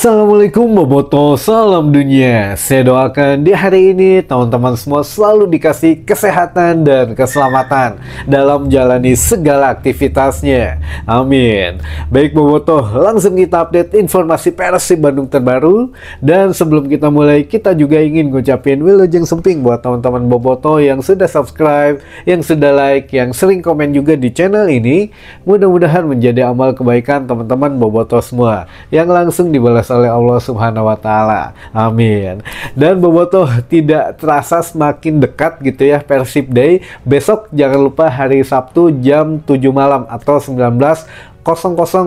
Assalamualaikum Boboto, salam dunia. Saya doakan di hari ini teman-teman semua selalu dikasih kesehatan dan keselamatan dalam menjalani segala aktivitasnya. Amin. Baik Boboto, langsung kita update informasi Persib Bandung terbaru. Dan sebelum kita mulai, kita juga ingin ngucapin wilujeng semping buat teman-teman Boboto yang sudah subscribe, yang sudah like, yang sering komen juga di channel ini. Mudah-mudahan menjadi amal kebaikan teman-teman Boboto semua yang langsung dibalas oleh Allah Subhanahu wa Ta'ala. Amin. Dan Boboto, tidak terasa semakin dekat gitu ya Persib Day. Besok jangan lupa hari Sabtu jam 7 malam atau 19.00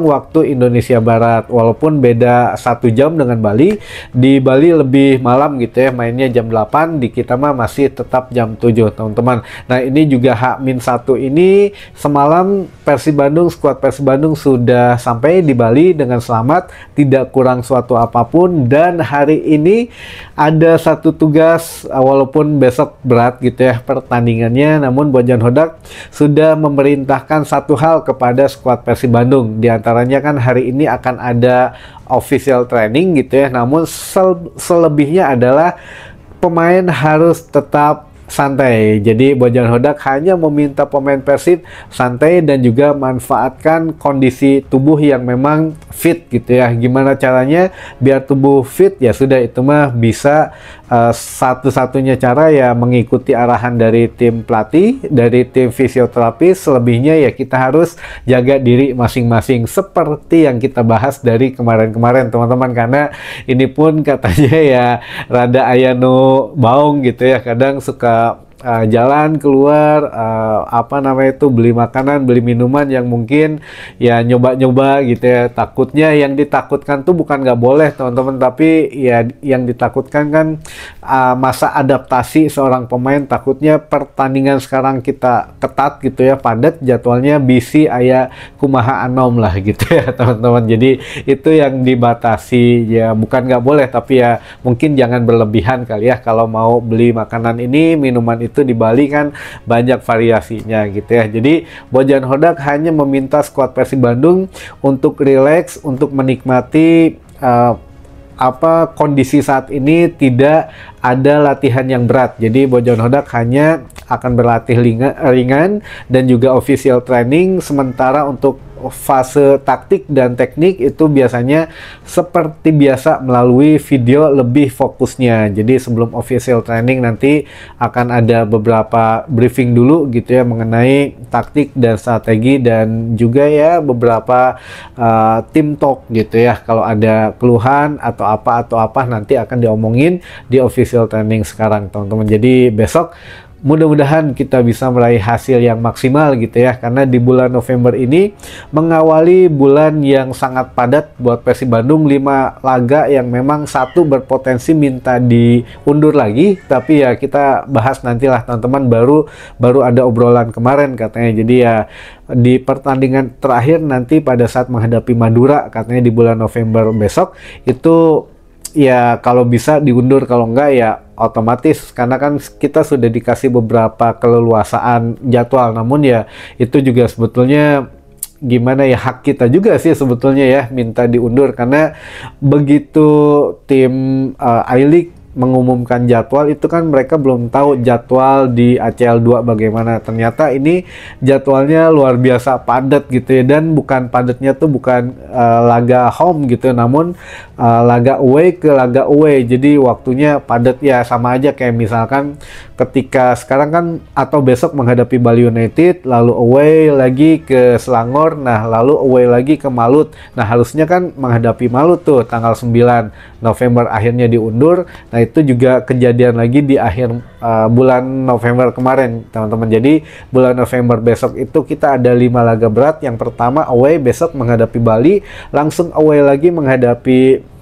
waktu Indonesia Barat. Walaupun beda 1 jam dengan Bali. Di Bali lebih malam gitu ya, mainnya jam 8, di kita mah masih tetap jam 7 teman-teman. Nah ini juga H-1 ini semalam Persib Bandung, skuad Persib Bandung sudah sampai di Bali dengan selamat, tidak kurang suatu apapun. Dan hari ini ada satu tugas, walaupun besok berat gitu ya pertandingannya, namun Bojan Hodak sudah memerintahkan satu hal kepada skuad Persib Bandung. Di antaranya kan hari ini akan ada official training gitu ya, namun selebihnya adalah pemain harus tetap santai. Jadi Bojan Hodak hanya meminta pemain Persib santai dan juga manfaatkan kondisi tubuh yang memang fit gitu ya. Gimana caranya biar tubuh fit? Ya sudah, itu mah bisa satu-satunya cara ya mengikuti arahan dari tim pelatih, dari tim fisioterapis. Selebihnya ya kita harus jaga diri masing-masing seperti yang kita bahas dari kemarin-kemarin teman-teman, karena ini pun katanya ya rada ayano baung gitu ya, kadang suka jalan keluar apa namanya itu, beli makanan, beli minuman yang mungkin ya nyoba-nyoba gitu ya. Takutnya yang ditakutkan tuh bukan nggak boleh teman-teman, tapi ya yang ditakutkan kan masa adaptasi seorang pemain. Takutnya pertandingan sekarang kita ketat gitu ya, padat jadwalnya, bisi aya kumaha anom lah gitu ya teman-teman. Jadi itu yang dibatasi ya, bukan nggak boleh tapi ya mungkin jangan berlebihan kali ya kalau mau beli makanan ini, minuman itu. Di Bali kan banyak variasinya gitu ya. Jadi Bojan Hodak hanya meminta skuad Persib Bandung untuk rileks, untuk menikmati kondisi saat ini, tidak ada latihan yang berat. Jadi Bojan Hodak hanya akan berlatih ringan dan juga official training. Sementara untuk fase taktik dan teknik itu biasanya seperti biasa melalui video lebih fokusnya. Jadi sebelum official training nanti akan ada beberapa briefing dulu gitu ya mengenai taktik dan strategi, dan juga ya beberapa team talk gitu ya. Kalau ada keluhan atau apa nanti akan diomongin di official training sekarang teman-teman. Jadi besok mudah-mudahan kita bisa meraih hasil yang maksimal gitu ya, karena di bulan November ini mengawali bulan yang sangat padat buat Persib Bandung. 5 laga yang memang satu berpotensi minta diundur lagi, tapi ya kita bahas nantilah teman-teman. Baru ada obrolan kemarin katanya. Jadi ya di pertandingan terakhir nanti pada saat menghadapi Madura katanya di bulan November besok itu ya kalau bisa diundur, kalau enggak ya otomatis, karena kan kita sudah dikasih beberapa keleluasaan jadwal. Namun ya itu juga sebetulnya gimana ya, hak kita juga sih sebetulnya ya minta diundur, karena begitu tim I-League mengumumkan jadwal itu kan mereka belum tahu jadwal di ACL 2 bagaimana. Ternyata ini jadwalnya luar biasa padat gitu ya, dan bukan padatnya tuh bukan laga home gitu, namun laga away ke laga away. Jadi waktunya padat ya, sama aja kayak misalkan ketika sekarang kan atau besok menghadapi Bali United, lalu away lagi ke Selangor, nah lalu away lagi ke Malut. Nah harusnya kan menghadapi Malut tuh tanggal 9 November, akhirnya diundur. Nah itu juga kejadian lagi di akhir bulan November kemarin teman-teman. Jadi bulan November besok itu kita ada 5 laga berat. Yang pertama away besok menghadapi Bali, langsung away lagi menghadapi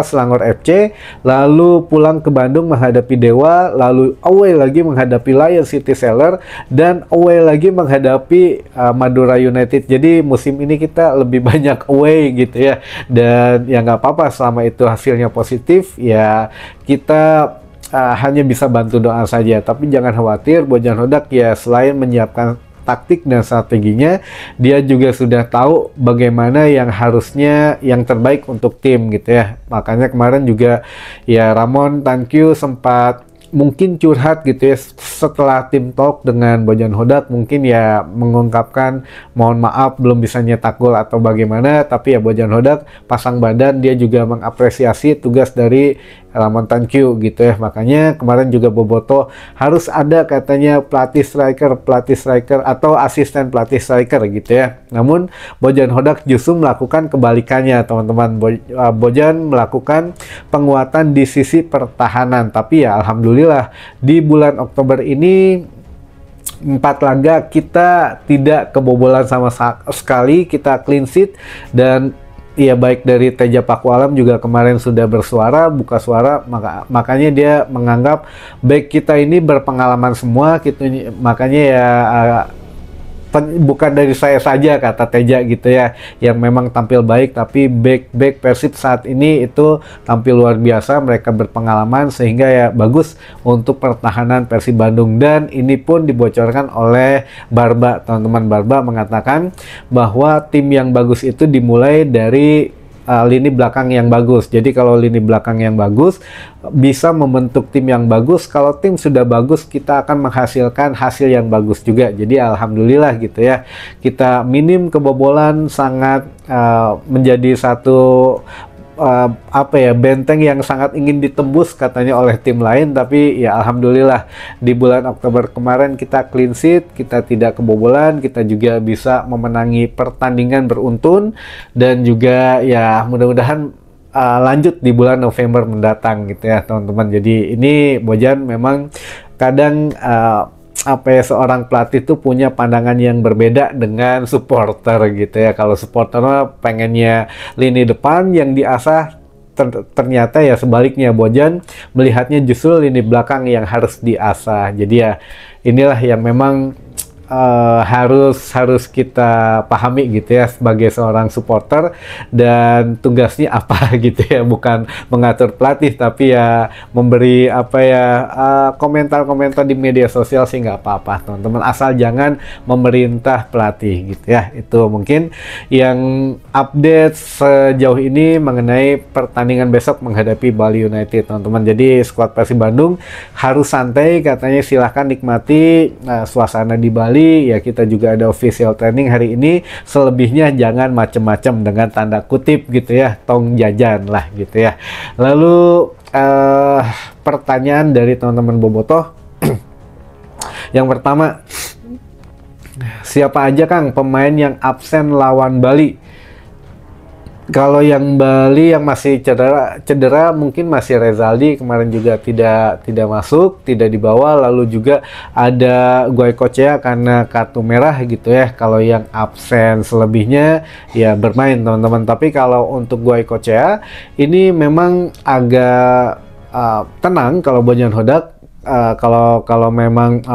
Selangor FC, lalu pulang ke Bandung menghadapi Dewa, lalu away lagi menghadapi Lion City Seller, dan away lagi menghadapi Madura United. Jadi musim ini kita lebih banyak away gitu ya, dan ya nggak apa-apa selama itu hasilnya positif ya, kita hanya bisa bantu doa saja. Tapi jangan khawatir, Bojan Hodak ya selain menyiapkan taktik dan strateginya, dia juga sudah tahu bagaimana yang harusnya yang terbaik untuk tim gitu ya. Makanya kemarin juga ya Ramon Tankyu sempat mungkin curhat gitu ya setelah tim talk dengan Bojan Hodak, mungkin ya mengungkapkan mohon maaf belum bisa nyetak gol atau bagaimana, tapi ya Bojan Hodak pasang badan, dia juga mengapresiasi tugas dari Ramon Tankyu gitu ya. Makanya kemarin juga Boboto harus ada katanya pelatih striker atau asisten pelatih striker gitu ya. Namun Bojan Hodak justru melakukan kebalikannya teman-teman. Bojan melakukan penguatan di sisi pertahanan, tapi ya alhamdulillah di bulan Oktober ini 4 laga kita tidak kebobolan sama sekali, kita clean sheet. Dan ya baik dari Teja Pakualam juga kemarin sudah bersuara, buka suara, makanya dia menganggap back kita ini berpengalaman semua gitu. Makanya ya bukan dari saya saja kata Teja gitu ya yang memang tampil baik, tapi back Persib saat ini itu tampil luar biasa, mereka berpengalaman sehingga ya bagus untuk pertahanan Persib Bandung. Dan ini pun dibocorkan oleh Barba, teman-teman. Barba mengatakan bahwa tim yang bagus itu dimulai dari lini belakang yang bagus. Jadi kalau lini belakang yang bagus bisa membentuk tim yang bagus. Kalau tim sudah bagus, kita akan menghasilkan hasil yang bagus juga. Jadi alhamdulillah gitu ya, kita minim kebobolan, sangat menjadi satu benteng yang sangat ingin ditembus katanya oleh tim lain. Tapi ya alhamdulillah di bulan Oktober kemarin kita clean sheet, kita tidak kebobolan, kita juga bisa memenangi pertandingan beruntun, dan juga ya mudah-mudahan lanjut di bulan November mendatang gitu ya teman-teman. Jadi ini Bojan memang kadang seorang pelatih tuh punya pandangan yang berbeda dengan supporter gitu ya. Kalau supporter pengennya lini depan yang diasah, ternyata ya sebaliknya, Bojan melihatnya justru lini belakang yang harus diasah. Jadi ya inilah yang memang harus kita pahami gitu ya sebagai seorang supporter, dan tugasnya apa gitu ya, bukan mengatur pelatih tapi ya memberi komentar-komentar di media sosial sih nggak apa-apa teman-teman, asal jangan memerintah pelatih gitu ya. Itu mungkin yang update sejauh ini mengenai pertandingan besok menghadapi Bali United teman-teman. Jadi skuad Persib Bandung harus santai katanya, silahkan nikmati suasana di Bali. Ya kita juga ada official training hari ini, selebihnya jangan macem-macem dengan tanda kutip gitu ya, tong jajan lah gitu ya. Lalu pertanyaan dari teman-teman Bobotoh yang pertama, siapa aja Kang pemain yang absen lawan Bali? Kalau yang Bali yang masih cedera mungkin masih Rezaldi, kemarin juga tidak masuk, tidak dibawa. Lalu juga ada Goicoechea karena kartu merah gitu ya. Kalau yang absen selebihnya ya bermain teman-teman. Tapi kalau untuk Goicoechea ini memang agak tenang kalau Bojan Hodak. Kalau memang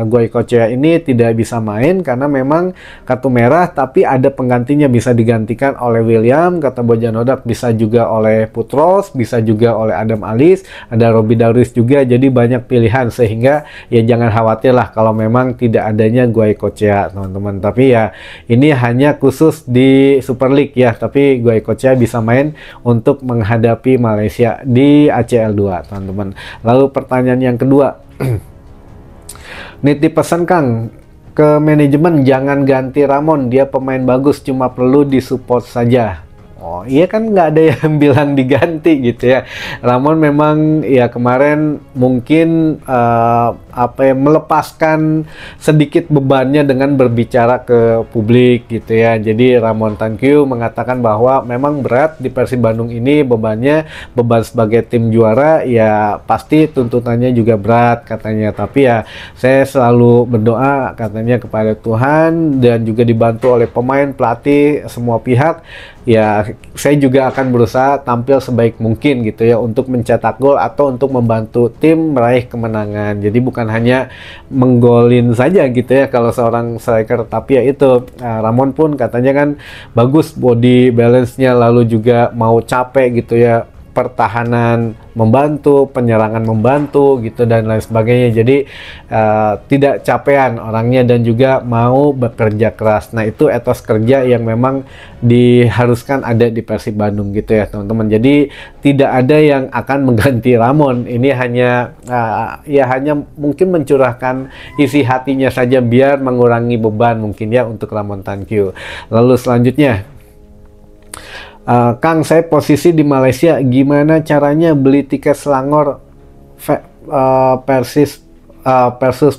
Goicoechea ini tidak bisa main karena memang kartu merah, tapi ada penggantinya, bisa digantikan oleh William, kata Bojan Hodak, bisa juga oleh Putros, bisa juga oleh Adam Alis, ada Robby Darwis juga. Jadi banyak pilihan sehingga ya jangan khawatir lah kalau memang tidak adanya Goicoechea teman-teman. Tapi ya ini hanya khusus di Super League ya, tapi Goicoechea bisa main untuk menghadapi Malaysia di ACL 2 teman-teman. Lalu pertanyaan yang kedua, nitip pesan Kang ke manajemen jangan ganti Ramon, dia pemain bagus, cuma perlu disupport saja. Oh iya kan nggak ada yang bilang diganti gitu ya. Ramon memang ya kemarin mungkin melepaskan sedikit bebannya dengan berbicara ke publik gitu ya. Jadi Ramon Tankyu mengatakan bahwa memang berat di Persib Bandung ini beban sebagai tim juara, ya pasti tuntutannya juga berat katanya. Tapi ya saya selalu berdoa katanya kepada Tuhan, dan juga dibantu oleh pemain, pelatih, semua pihak. Ya saya juga akan berusaha tampil sebaik mungkin gitu ya untuk mencetak gol atau untuk membantu tim meraih kemenangan. Jadi bukan hanya menggolin saja gitu ya kalau seorang striker, tapi ya itu Ramon pun katanya kan bagus body balance-nya, lalu juga mau capek gitu ya, pertahanan membantu, penyerangan membantu gitu dan lain sebagainya. Jadi tidak capean orangnya dan juga mau bekerja keras. Nah, itu etos kerja yang memang diharuskan ada di Persib Bandung gitu ya teman-teman. Jadi tidak ada yang akan mengganti Ramon. Ini hanya ya hanya mungkin mencurahkan isi hatinya saja biar mengurangi beban mungkin ya untuk Ramon Tankyu. Lalu selanjutnya, Kang, saya posisi di Malaysia, gimana caranya beli tiket Selangor versus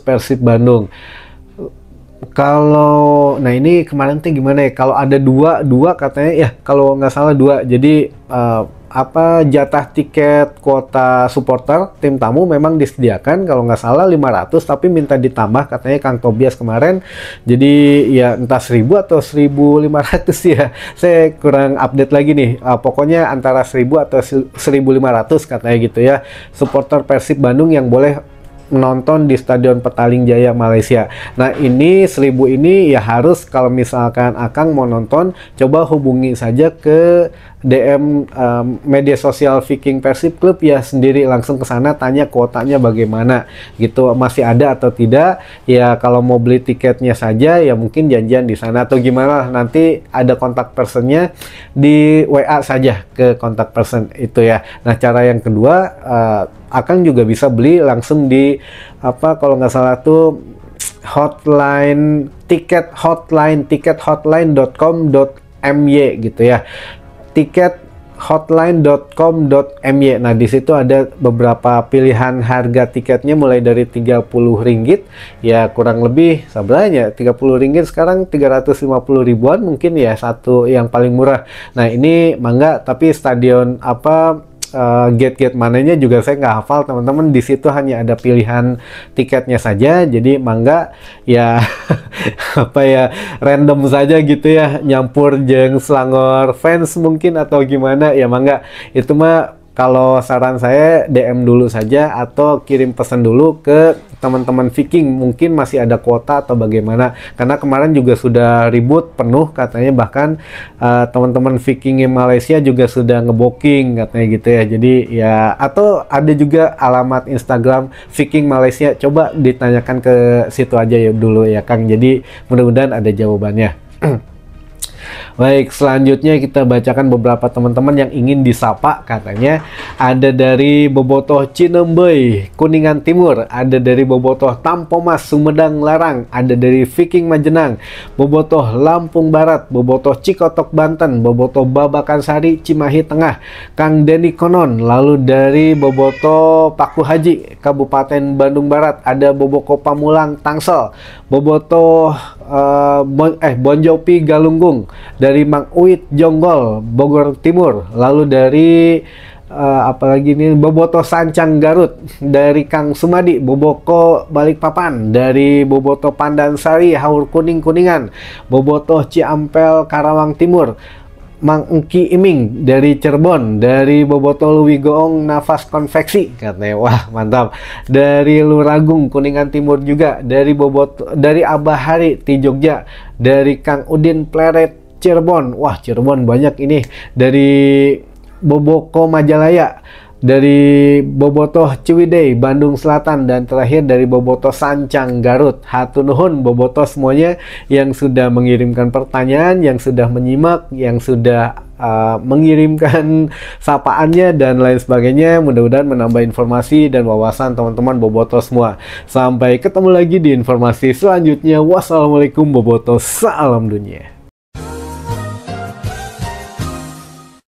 Persib Bandung? Kalau, nah ini kemarin tuh gimana ya? Kalau ada dua katanya ya, kalau nggak salah dua. Jadi apa jatah tiket kuota supporter tim tamu memang disediakan kalau nggak salah 500, tapi minta ditambah katanya Kang Tobias kemarin. Jadi ya entah 1000 atau 1500 ya. Saya kurang update lagi nih. Pokoknya antara 1000 atau 1500 katanya gitu ya. Supporter Persib Bandung yang boleh menonton di Stadion Petaling Jaya Malaysia. Nah, ini 1000 ini ya harus kalau misalkan Akang mau nonton, coba hubungi saja ke DM media sosial Viking Persib Club ya sendiri, langsung ke sana tanya kuotanya bagaimana gitu, masih ada atau tidak. Ya kalau mau beli tiketnya saja ya mungkin janjian di sana atau gimana, nanti ada kontak personnya di WA saja ke kontak person itu ya. Nah, cara yang kedua, Akang juga bisa beli langsung di apa kalau nggak salah tuh hotline tikethotline.com.my gitu ya, tikethotline.com.my. Nah, di situ ada beberapa pilihan harga tiketnya mulai dari Rp30 ya, kurang lebih sebenarnya Rp30 sekarang 350 ribuan mungkin ya, satu yang paling murah. Nah, ini mangga, tapi stadion apa gate-gate mananya juga saya nggak hafal teman-teman. Di situ hanya ada pilihan tiketnya saja, jadi mangga ya apa ya, random saja gitu ya, nyampur jeung Selangor fans mungkin atau gimana ya, mangga. Itu mah kalau saran saya DM dulu saja atau kirim pesan dulu ke teman-teman Viking, mungkin masih ada kuota atau bagaimana, karena kemarin juga sudah ribut penuh katanya, bahkan teman-teman Viking yang Malaysia juga sudah ngebooking katanya gitu ya. Jadi ya, atau ada juga alamat Instagram Viking Malaysia, coba ditanyakan ke situ aja ya dulu ya Kang, jadi mudah-mudahan ada jawabannya. Baik, selanjutnya kita bacakan beberapa teman-teman yang ingin disapa. Katanya ada dari Bobotoh Cinembey, Kuningan Timur, ada dari Bobotoh Tampomas, Sumedang Larang, ada dari Viking Majenang, Bobotoh Lampung Barat, Bobotoh Cikotok Banten, Bobotoh Babakan Sari, Cimahi Tengah, Kang Denny Konon. Lalu dari Bobotoh Paku Haji, Kabupaten Bandung Barat, ada Boboko Pamulang Tangsel, Bobotoh Bonjopi Galunggung, dari Mang Uit Jonggol Bogor Timur. Lalu dari apalagi ini Bobotoh Sancang Garut, dari Kang Sumadi Boboko Balikpapan, dari Bobotoh Pandansari Haur Kuning Kuningan, Bobotoh Ciampel Karawang Timur, Mang Engki Iming dari Cirebon, dari Bobotoh Luwigoong Nafas Konveksi katanya, wah mantap, dari Luragung Kuningan Timur juga, dari dari Abah Hari di Jogja, dari Kang Udin Pleret Cirebon, wah Cirebon banyak ini, dari Boboko Majalaya, dari Bobotoh Ciwidey Bandung Selatan, dan terakhir dari Bobotoh Sancang Garut. Hatur nuhun Bobotoh semuanya yang sudah mengirimkan pertanyaan, yang sudah menyimak, yang sudah mengirimkan sapaannya dan lain sebagainya. Mudah-mudahan menambah informasi dan wawasan teman-teman Bobotoh semua. Sampai ketemu lagi di informasi selanjutnya. Wassalamualaikum Bobotoh, salam dunia.